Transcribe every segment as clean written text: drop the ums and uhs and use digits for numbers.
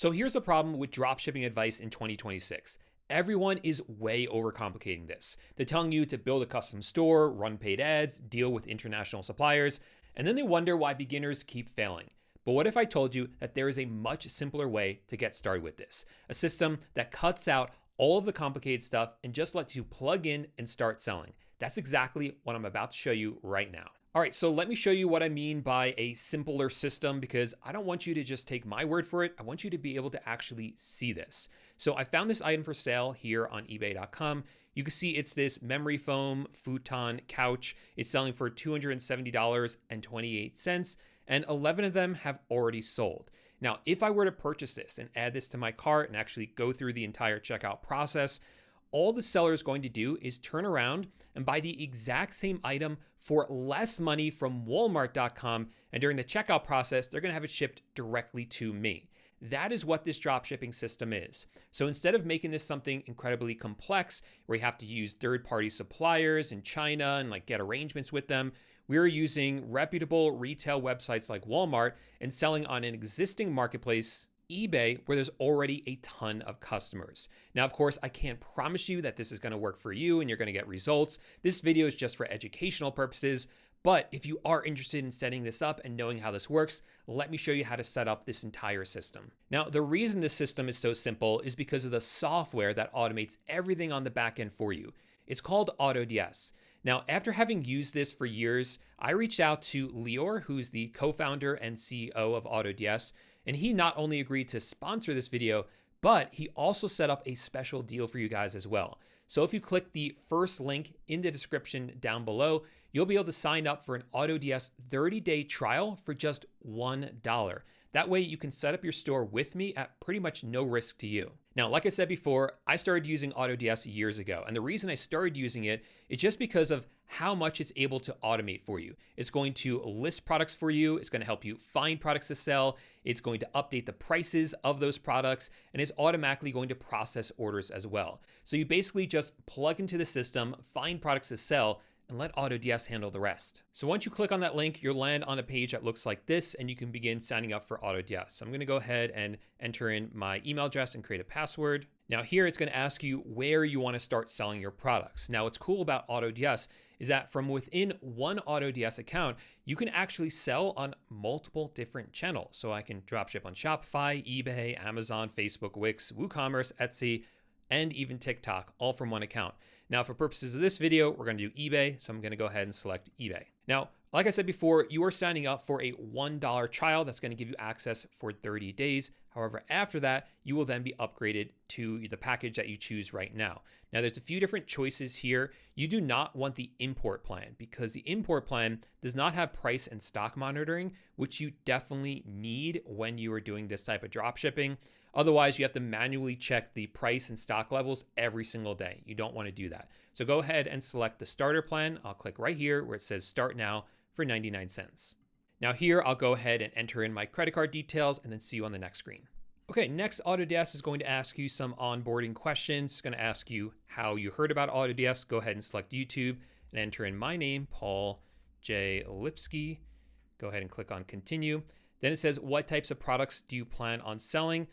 So here's the problem with dropshipping advice in 2026. Everyone is way overcomplicating this. They're telling you to build a custom store, run paid ads, deal with international suppliers, and then they wonder why beginners keep failing. But what if I told you that there is a much simpler way to get started with this? A system that cuts out all of the complicated stuff and just lets you plug in and start selling. That's exactly what I'm about to show you right now. All right, so let me show you what I mean by a simpler system, because I don't want you to just take my word for it. I want you to be able to actually see this. So I found this item for sale here on ebay.com. You can see it's this memory foam futon couch. It's selling for $270.28, and 11 of them have already sold. Now, if I were to purchase this and add this to my cart and actually go through the entire checkout process, all the seller is going to do is turn around and buy the exact same item for less money from Walmart.com. And during the checkout process, they're going to have it shipped directly to me. That is what this dropshipping system is. So instead of making this something incredibly complex where you have to use third-party suppliers in China and get arrangements with them, we're using reputable retail websites like Walmart and selling on an existing marketplace, eBay, where there's already a ton of customers. Now, of course, I can't promise you that this is going to work for you and you're going to get results. This video is just for educational purposes. But if you are interested in setting this up and knowing how this works, let me show you how to set up this entire system. Now, the reason this system is so simple is because of the software that automates everything on the back end for you. It's called AutoDS. Now, after having used this for years, I reached out to Lior, who's the co-founder and CEO of AutoDS, and he not only agreed to sponsor this video, but he also set up a special deal for you guys as well. So if you click the first link in the description down below, you'll be able to sign up for an AutoDS 30-day trial for just $1. That way you can set up your store with me at pretty much no risk to you. Now, like I said before, I started using AutoDS years ago. And the reason I started using it is just because of how much it's able to automate for you. It's going to list products for you. It's going to help you find products to sell. It's going to update the prices of those products, and it's automatically going to process orders as well. So you basically just plug into the system, find products to sell, and let AutoDS handle the rest. So once you click on that link, you'll land on a page that looks like this, and you can begin signing up for AutoDS. So I'm gonna go ahead and enter in my email address and create a password. Now here it's gonna ask you where you wanna start selling your products. Now what's cool about AutoDS is that from within one AutoDS account, you can actually sell on multiple different channels. So I can dropship on Shopify, eBay, Amazon, Facebook, Wix, WooCommerce, Etsy, and even TikTok, all from one account. Now, for purposes of this video, we're gonna do eBay, so I'm gonna go ahead and select eBay. Now, like I said before, you are signing up for a $1 trial that's gonna give you access for 30 days. However, after that, you will then be upgraded to the package that you choose right now. Now, there's a few different choices here. You do not want the import plan because the import plan does not have price and stock monitoring, which you definitely need when you are doing this type of drop shipping. Otherwise, you have to manually check the price and stock levels every single day. You don't want to do that. So go ahead and select the starter plan. I'll click right here where it says start now for 99 cents. Now here, I'll go ahead and enter in my credit card details and then see you on the next screen. Okay, next AutoDS is going to ask you some onboarding questions. It's going to ask you how you heard about AutoDS. Go ahead and select YouTube and enter in my name, Paul J. Lipsky. Go ahead and click on continue. Then it says, what types of products do you plan on selling?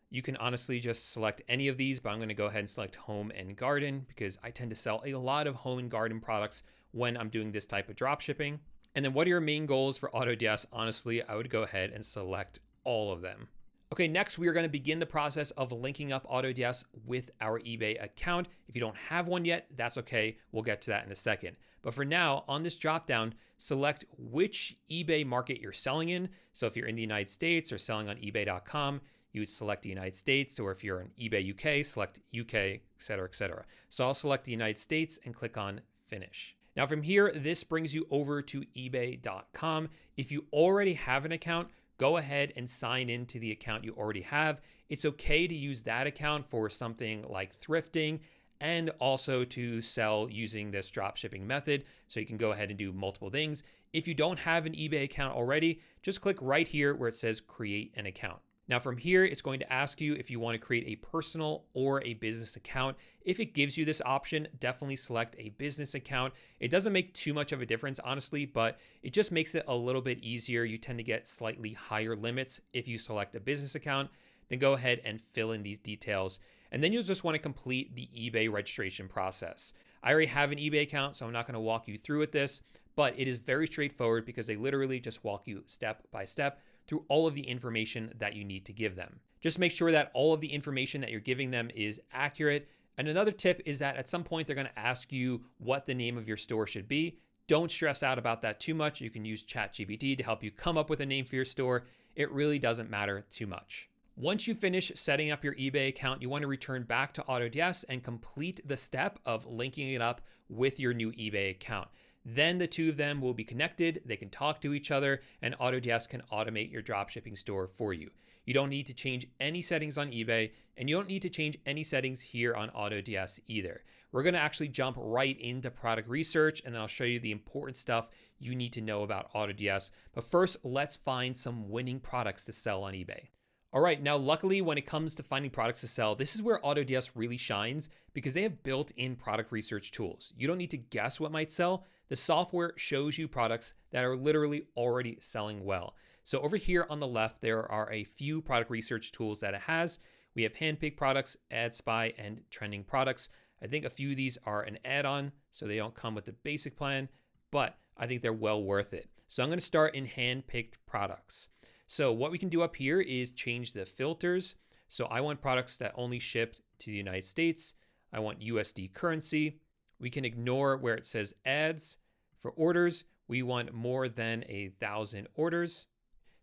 You can honestly just select any of these, but I'm gonna go ahead and select home and garden because I tend to sell a lot of home and garden products when I'm doing this type of drop shipping. And then what are your main goals for AutoDS? Honestly, I would go ahead and select all of them. Okay, next we are gonna begin the process of linking up AutoDS with our eBay account. If you don't have one yet, that's okay. We'll get to that in a second. But for now, on this dropdown, select which eBay market you're selling in. So if you're in the United States or selling on ebay.com, you would select the United States, or if you're on eBay UK, select UK, et cetera, et cetera. So I'll select the United States and click on finish. Now from here, this brings you over to ebay.com. If you already have an account, go ahead and sign into the account you already have. It's okay to use that account for something like thrifting and also to sell using this drop shipping method. So you can go ahead and do multiple things. If you don't have an eBay account already, just click right here where it says create an account. Now from here, it's going to ask you if you want to create a personal or a business account. If it gives you this option, definitely select a business account. It doesn't make too much of a difference, honestly, but it just makes it a little bit easier. You tend to get slightly higher limits if you select a business account. then go ahead and fill in these details. And then you'll just want to complete the eBay registration process. I already have an eBay account, so I'm not going to walk you through with this, but it is very straightforward because they literally just walk you step by step through all of the information that you need to give them. Just make sure that all of the information that you're giving them is accurate. And another tip is that at some point they're going to ask you what the name of your store should be. Don't stress out about that too much. You can use ChatGPT to help you come up with a name for your store. It really doesn't matter too much. Once you finish setting up your eBay account, you want to return back to AutoDS and complete the step of linking it up with your new eBay account. Then the two of them will be connected, they can talk to each other, and AutoDS can automate your dropshipping store for you. You don't need to change any settings on eBay, and you don't need to change any settings here on AutoDS either. We're going to actually jump right into product research, and then I'll show you the important stuff you need to know about AutoDS. But first, let's find some winning products to sell on eBay. All right, now luckily when it comes to finding products to sell, this is where AutoDS really shines because they have built-in product research tools. You don't need to guess what might sell. The software shows you products that are literally already selling well. So over here on the left, there are a few product research tools that it has. We have handpicked products, ad spy, and trending products. I think a few of these are an add-on, so they don't come with the basic plan, but I think they're well worth it. So I'm going to start in handpicked products. So what we can do up here is change the filters. So I want products that only shipped to the United States. I want USD currency. We can ignore where it says ads. For orders, we want more than 1,000 orders.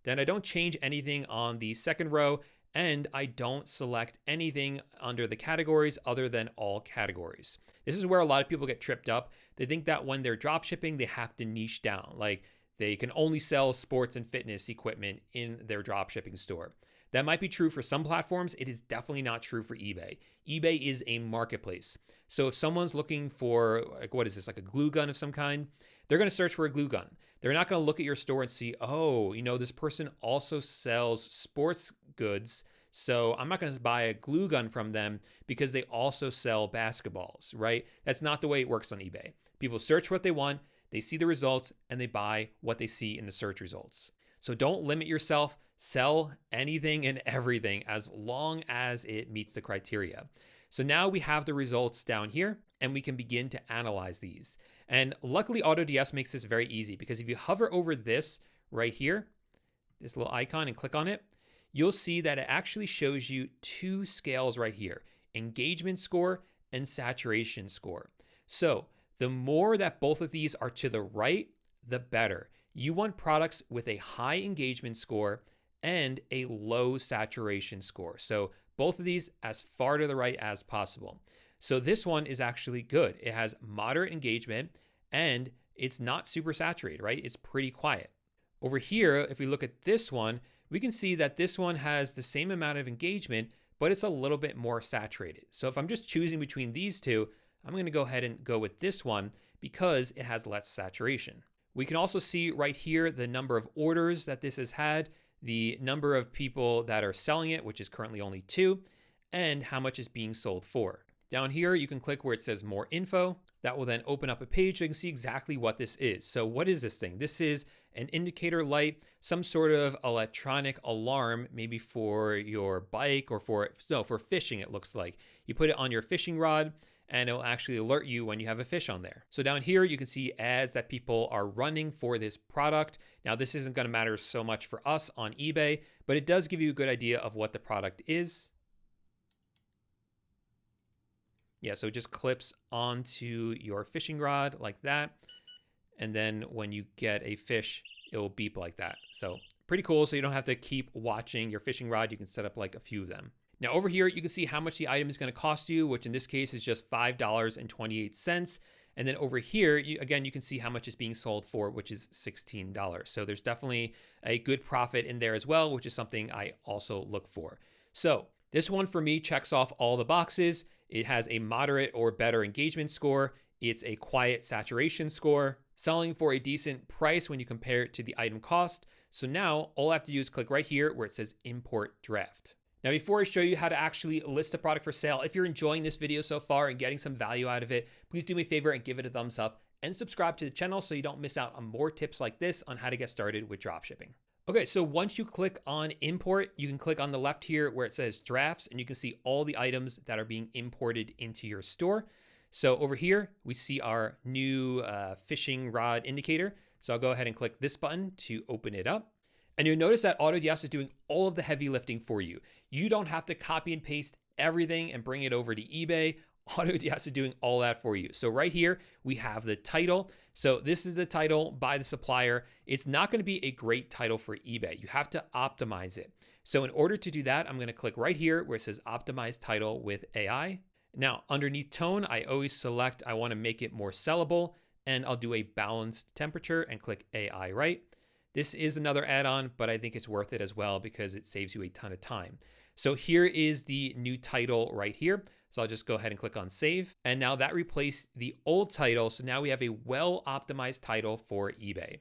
Then I don't change anything on the second row, and I don't select anything under the categories other than all categories. This is where a lot of people get tripped up. They think that when they're drop shipping, they have to niche down. Like they can only sell sports and fitness equipment in their drop shipping store. That might be true for some platforms. It is definitely not true for eBay. eBay is a marketplace. So if someone's looking for, like, what is this, like a glue gun of some kind, they're going to search for a glue gun. They're not going to look at your store and see, oh, this person also sells sports goods, so I'm not going to buy a glue gun from them because they also sell basketballs, right? That's not the way it works on eBay. People search what they want, they see the results, and they buy what they see in the search results. So don't limit yourself. Sell anything and everything as long as it meets the criteria. So now we have the results down here, and we can begin to analyze these. And luckily, AutoDS makes this very easy because if you hover over this right here, this little icon, and click on it, you'll see that it actually shows you two scales right here, engagement score and saturation score. So the more that both of these are to the right, the better. You want products with a high engagement score and a low saturation score. So both of these as far to the right as possible. So this one is actually good. It has moderate engagement and it's not super saturated, right? It's pretty quiet. Over here, if we look at this one, we can see that this one has the same amount of engagement, but it's a little bit more saturated. So if I'm just choosing between these two, I'm going to go ahead and go with this one because it has less saturation. We can also see right here the number of orders that this has had, the number of people that are selling it, which is currently only 2, and how much is being sold for. Down here, you can click where it says more info. That will then open up a page so you can see exactly what this is. So what is this thing? This is an indicator light, some sort of electronic alarm, maybe for your bike or for fishing, it looks like. You put it on your fishing rod and it will actually alert you when you have a fish on there. So down here, you can see ads that people are running for this product. Now, this isn't going to matter so much for us on eBay, but it does give you a good idea of what the product is. Yeah, so it just clips onto your fishing rod like that. And then when you get a fish, it will beep like that. So pretty cool. So you don't have to keep watching your fishing rod. You can set up like a few of them. Now over here, you can see how much the item is going to cost you, which in this case is just $5.28. And then over here, you can see how much is being sold for, which is $16. So there's definitely a good profit in there as well, which is something I also look for. So this one for me checks off all the boxes. It has a moderate or better engagement score. It's a quiet saturation score, selling for a decent price when you compare it to the item cost. So now all I have to do is click right here where it says import draft. Now, before I show you how to actually list a product for sale, if you're enjoying this video so far and getting some value out of it, please do me a favor and give it a thumbs up and subscribe to the channel so you don't miss out on more tips like this on how to get started with dropshipping. Okay, so once you click on import, you can click on the left here where it says drafts, and you can see all the items that are being imported into your store. So over here, we see our new fishing rod indicator. So I'll go ahead and click this button to open it up. And you'll notice that AutoDS is doing all of the heavy lifting for you. You don't have to copy and paste everything and bring it over to eBay. AutoDS is doing all that for you. So right here, we have the title. So this is the title by the supplier. It's not going to be a great title for eBay. You have to optimize it. So in order to do that, I'm going to click right here where it says optimize title with AI. Now, underneath tone, I always select, I want to make it more sellable, and I'll do a balanced temperature and click AI right. This is another add-on, but I think it's worth it as well because it saves you a ton of time. So here is the new title right here. So I'll just go ahead and click on save. And now that replaced the old title. So now we have a well-optimized title for eBay.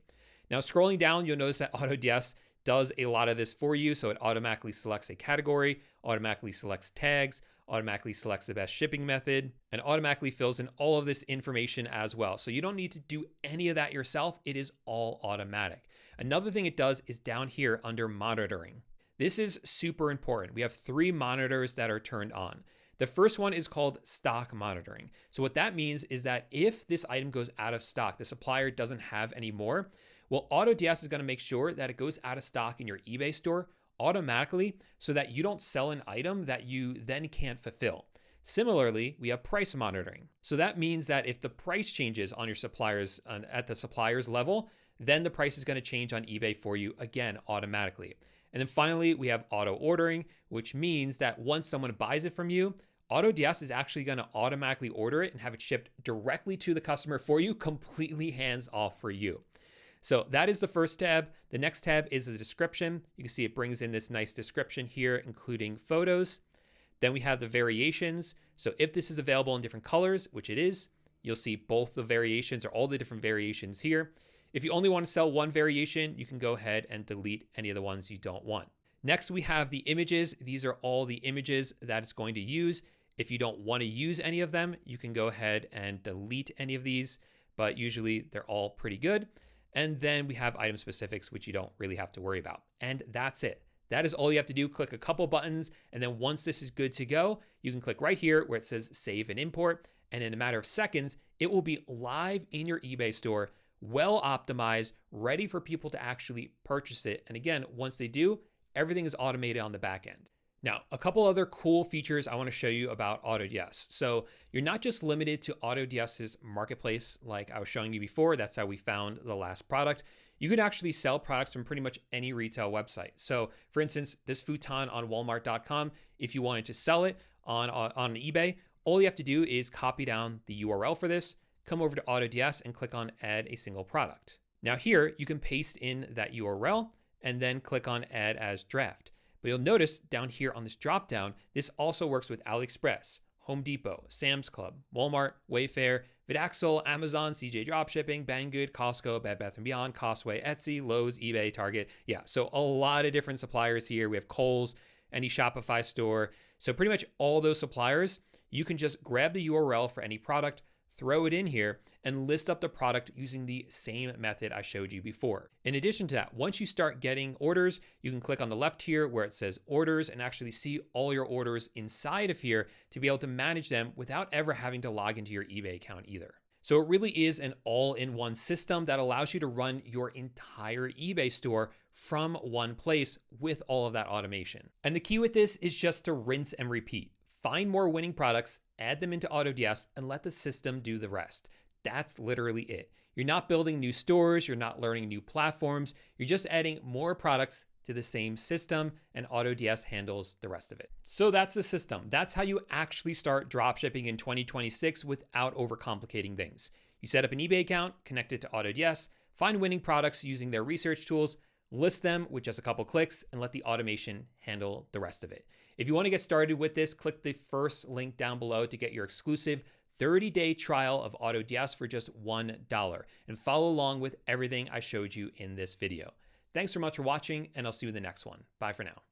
Now scrolling down, you'll notice that AutoDS does a lot of this for you. So it automatically selects a category, automatically selects tags, automatically selects the best shipping method, and automatically fills in all of this information as well. So you don't need to do any of that yourself. It is all automatic. Another thing it does is down here under monitoring. This is super important. We have 3 monitors that are turned on. The first one is called stock monitoring. So what that means is that if this item goes out of stock, the supplier doesn't have any more, well, AutoDS is going to make sure that it goes out of stock in your eBay store automatically so that you don't sell an item that you then can't fulfill. Similarly, we have price monitoring. So that means that if the price changes on your suppliers at the supplier's level, then the price is going to change on eBay for you again automatically. And then finally, we have auto ordering, which means that once someone buys it from you, AutoDS is actually going to automatically order it and have it shipped directly to the customer for you, completely hands off for you. So that is the first tab. The next tab is the description. You can see it brings in this nice description here, including photos. Then we have the variations. So if this is available in different colors, which it is, you'll see both the variations or all the different variations here. If you only want to sell one variation, you can go ahead and delete any of the ones you don't want. Next, we have the images. These are all the images that it's going to use. If you don't want to use any of them, you can go ahead and delete any of these, but usually they're all pretty good. And then we have item specifics, which you don't really have to worry about. And that's it. That is all you have to do. Click a couple buttons. And then once this is good to go, you can click right here where it says save and import. And in a matter of seconds, it will be live in your eBay store, well optimized, ready for people to actually purchase it. And again, once they do, everything is automated on the back end. Now, a couple other cool features I want to show you about AutoDS. So you're not just limited to AutoDS's marketplace like I was showing you before. That's how we found the last product. You can actually sell products from pretty much any retail website. So for instance, this futon on walmart.com, if you wanted to sell it on eBay, all you have to do is copy down the URL for this, come over to AutoDS and click on add a single product. Now here, you can paste in that URL and then click on add as draft. But you'll notice down here on this dropdown, this also works with AliExpress, Home Depot, Sam's Club, Walmart, Wayfair, Vidaxel, Amazon, CJ Dropshipping, Banggood, Costco, Bed Bath & Beyond, Costway, Etsy, Lowe's, eBay, Target. Yeah, so a lot of different suppliers here. We have Kohl's, any Shopify store. So pretty much all those suppliers, you can just grab the URL for any product, throw it in here, and list up the product using the same method I showed you before. In addition to that, once you start getting orders, you can click on the left here where it says orders and actually see all your orders inside of here to be able to manage them without ever having to log into your eBay account either. So it really is an all-in-one system that allows you to run your entire eBay store from one place with all of that automation. And the key with this is just to rinse and repeat. Find more winning products, add them into AutoDS, and let the system do the rest. That's literally it. You're not building new stores, you're not learning new platforms, you're just adding more products to the same system, and AutoDS handles the rest of it. So that's the system. That's how you actually start dropshipping in 2026 without overcomplicating things. You set up an eBay account, connect it to AutoDS, find winning products using their research tools, list them with just a couple clicks, and let the automation handle the rest of it. If you want to get started with this, click the first link down below to get your exclusive 30-day trial of AutoDS for just $1 and follow along with everything I showed you in this video. Thanks so much for watching, and I'll see you in the next one. Bye for now.